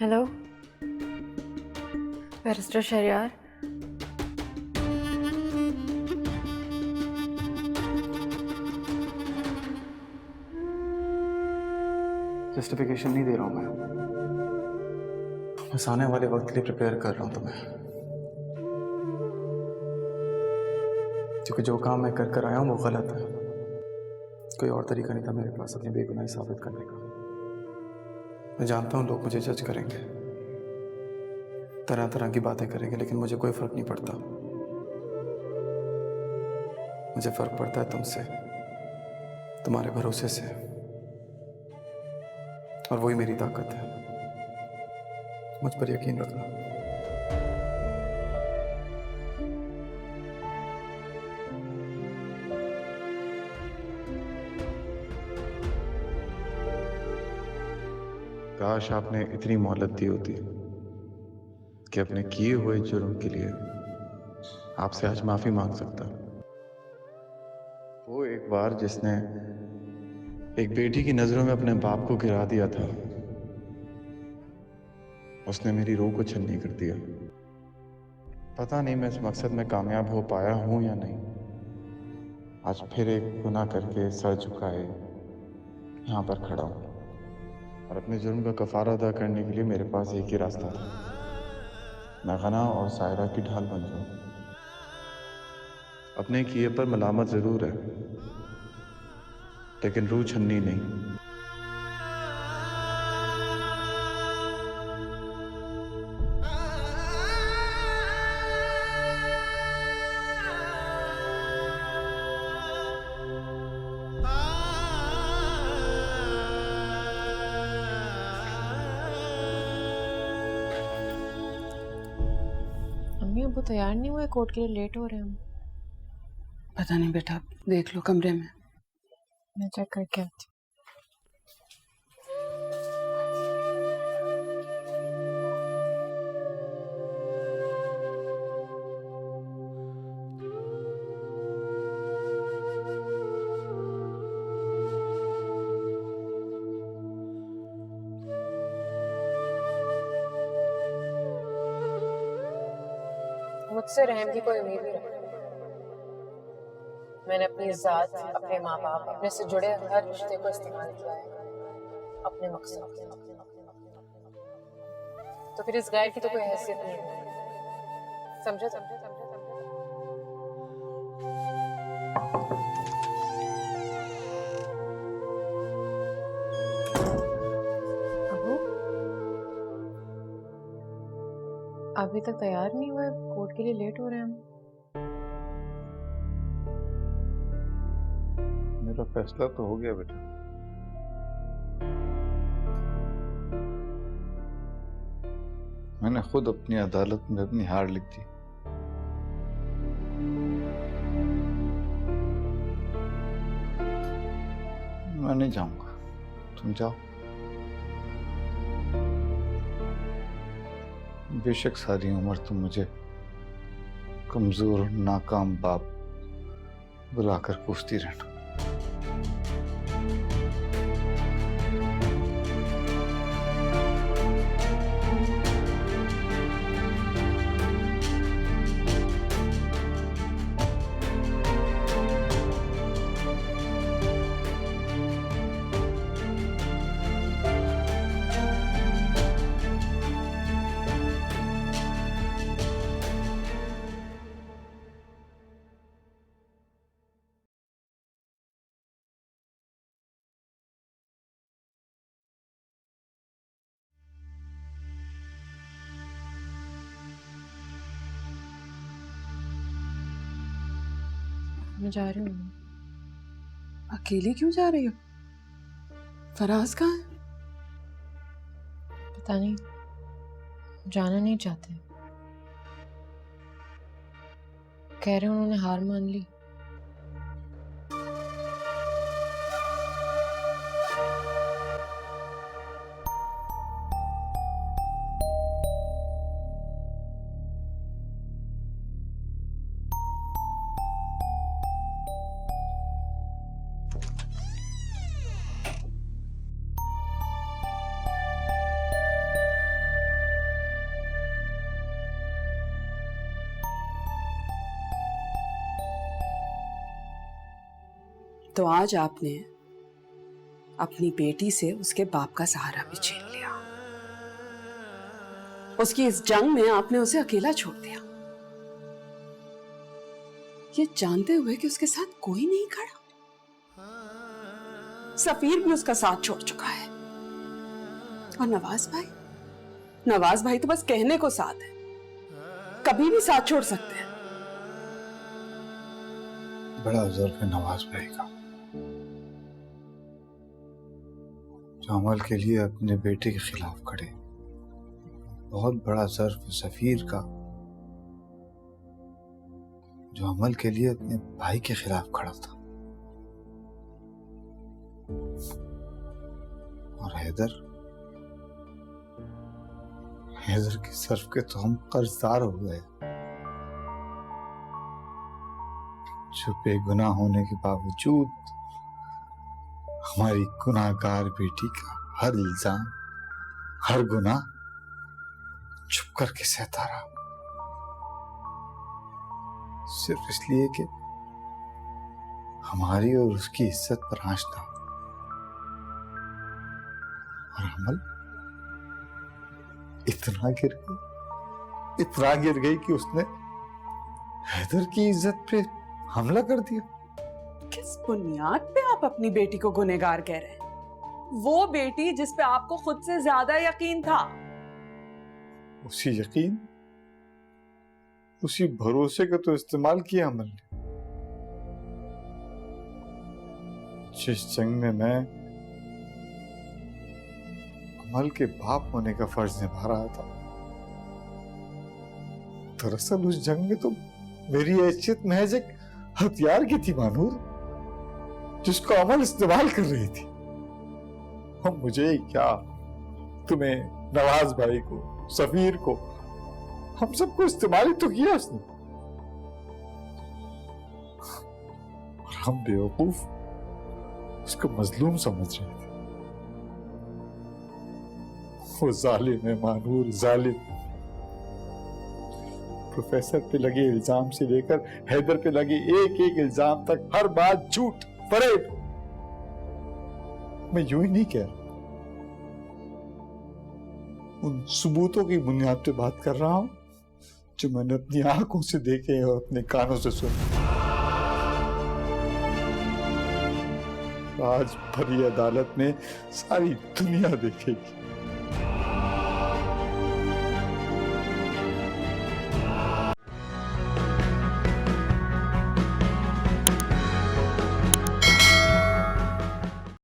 Hello barrister Shahryar. Justification नहीं दे रहा हूं मैं। बस आने वाले वक्त के लिए प्रिपेयर कर रहा हूं तुम्हें, क्योंकि जो काम मैं कर कर आया हूं वो गलत है। कोई और तरीका नहीं था मेरे पास अपनी बेगुनाही साबित करने का। मैं जानता हूं लोग मुझे जज करेंगे, तरह तरह की बातें करेंगे, लेकिन मुझे कोई फर्क नहीं पड़ता। मुझे फर्क पड़ता है तुमसे, तुम्हारे भरोसे से, और वही मेरी ताकत है। मुझ पर यकीन रखना। काश आपने इतनी मोहलत दी होती कि अपने किए हुए जुर्म के लिए आपसे आज माफी मांग सकता। वो एक बार जिसने एक बेटी की नजरों में अपने बाप को गिरा दिया था, उसने मेरी रूह को छन्नी कर दिया। पता नहीं मैं इस मकसद में कामयाब हो पाया हूं या नहीं। आज फिर एक गुनाह करके सर झुकाए यहाँ पर खड़ा हूं, और अपने जुर्म का कफारा अदा करने के लिए मेरे पास एक ही रास्ता था। मैं गना और सायरा की ढाल बन जाऊं। अपने किए पर मलामत जरूर है, लेकिन रूह छन्नी नहीं। अम्मी अब तैयार नहीं हुए, कोर्ट के लिए लेट हो रहे हैं हम। पता नहीं बेटा, देख लो कमरे में। मैं चेक करके आती हूँ। मुझसे रहम की कोई उम्मीद नहीं रखती। मैंने अपनी इज्जत, अपने माँ बाप, अपने से जुड़े हर रिश्ते को इस्तेमाल किया है अपने मकसद के लिए। तो फिर इस गैर की तो कोई हैसियत नहीं है। समझे समझे समझे समझे। अबू अभी तक तैयार नहीं हुए, कोर्ट के लिए लेट हो रहे हैं हम। मेरा फैसला तो हो गया बेटा। मैंने खुद अपनी अदालत में अपनी हार लिख दी। मैं नहीं जाऊंगा, तुम जाओ। बेशक सारी उम्र तुम मुझे कमजोर नाकाम बाप बुलाकर कोसती रहना। मैं जा रही हूँ। अकेली क्यों जा रही हो? फराज कहाँ है? पता नहीं, जाना नहीं चाहते। कह रहे उन्होंने हार मान ली। तो आज आपने अपनी बेटी से उसके बाप का सहारा भी छीन लिया। उसकी इस जंग में आपने उसे अकेला छोड़ दिया, ये जानते हुए कि उसके साथ कोई नहीं खड़ा। सफीर भी उसका साथ छोड़ चुका है। और नवाज भाई तो बस कहने को साथ है, कभी भी साथ छोड़ सकते हैं। बड़ा ज़र्फ है नवाज भाई का, जो अमल के लिए अपने बेटे के खिलाफ खड़े। बहुत बड़ा ज़र्फ है सफीर का, जो अमल के लिए अपने भाई के खिलाफ खड़ा था। और हैदर के ज़र्फ के तो हम कर्जदार हो गए, जो बेगुनाह होने के बावजूद हमारी गुनाहगार बेटी का हर इल्जाम, हर गुनाह चुप करके सहता रहा, सिर्फ इसलिए कि हमारी और उसकी इज्जत पर आंच था। और अमल इतना गिर गई कि उसने हैदर की इज्जत पे हमला कर दिया। किस बुनियाद पे आप अपनी बेटी को गुनहगार कह रहे हैं? वो बेटी जिस पे आपको खुद से ज्यादा यकीन था। उसी यकीन, उसी भरोसे का तो इस्तेमाल किया अमल ने। जिस जंग में मैं अमल के बाप होने का फर्ज निभा रहा था, दरअसल उस जंग में तो मेरी हैसियत महज एक हथियार की थी मानूर, जिसको अमल इस्तेमाल कर रही थी। हम मुझे क्या, तुम्हें, नवाज भाई को, सफीर को, हम सबको इस्तेमाल ही तो किया उसने। और हम बेवकूफ उसको मजलूम समझ रहे थे। वो जालिम है मानूर, जालिम। प्रोफेसर पे लगे इल्जाम से लेकर हैदर पे लगे एक एक इल्जाम तक हर बात झूठ, फरेब। मैं यूं ही नहीं कह रहा, उन सबूतों की बुनियाद पे बात कर रहा हूं जो मैंने अपनी आंखों से देखे और अपने कानों से सुने। आज भरी अदालत में सारी दुनिया देखेगी